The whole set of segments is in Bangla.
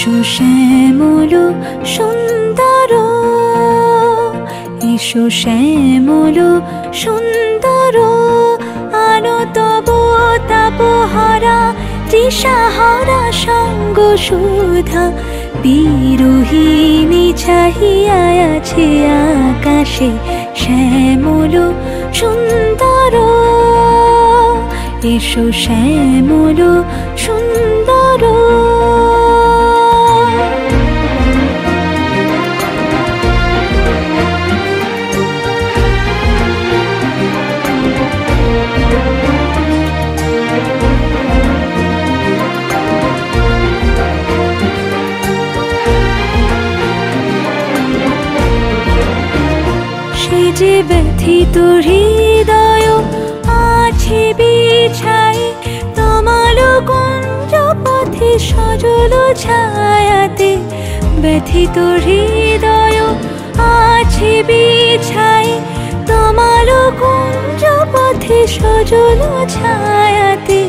এসো শ্যামল সুন্দর, এসো শ্যামল সুন্দর, আনো তব তাপহারা তৃষাহারা সঙ্গ সুধা। বিরোহিণী চাহিয়া আছে আকাশে শ্যামল সুন্দর, এসো শ্যামল সুন্দর। সে যে ব্যথিত হৃদয় আছে বিছাই, তমাল কুঞ্জ পথে সজল ছায়াতে। ব্যথিত হৃদয় আছে বিছাই, তমাল কুঞ্জ পথে সজল ছায়াতে।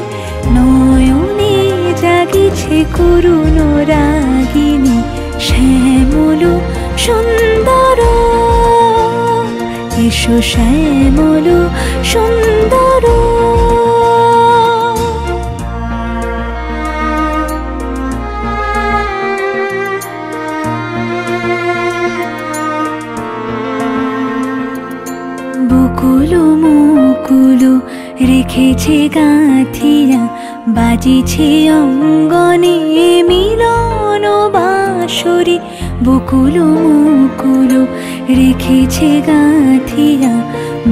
নয়নে জাগিছে করুণ রাগিনী শ্যামল সুন্দর, এসো শ্যামল সুন্দর। বকুল মুকুল রেখেছে গাঁথিয়া, বাজিছে অঙ্গনে মিলন বাঁশরি। বকুল মুকুল রেখেছে গাঁথিয়া,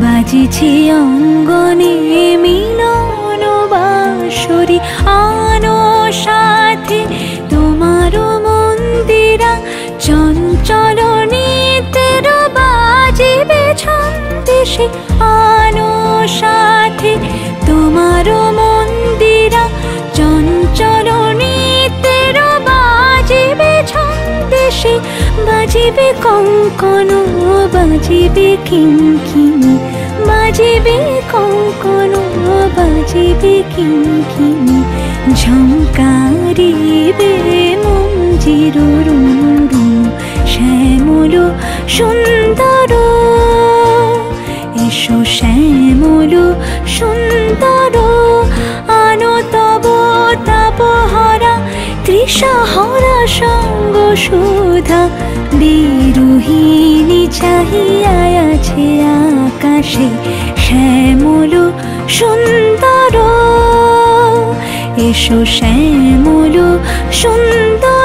বাজিছে অঙ্গনে মিলন বাঁশরি। আনো সাথে তোমার মন্দিরা, চঞ্চল নিতের বাজিবে ছন্দেশে। আনো সাথে তোমার মন্দিরা, চঞ্চল নিতের বাজিবে ছন্দেশে। বাজিবে কঙ্কন, বাজিবে কিঙ্কিণী, বাজিবে কঙ্কন, বাজিবে কিঙ্কিণী। ঝঙ্কারিবে মঞ্জির রুনু শ্যামল সুন্দর, এসো শ্যামল সুন্দর। আনো তব তাপহারা তৃষাহারা সঙ্গ সুধা। বিরোহিণী চাহিয়া আছে আকাশে শ্যামল সুন্দর, এসো শ্যামল সুন্দর।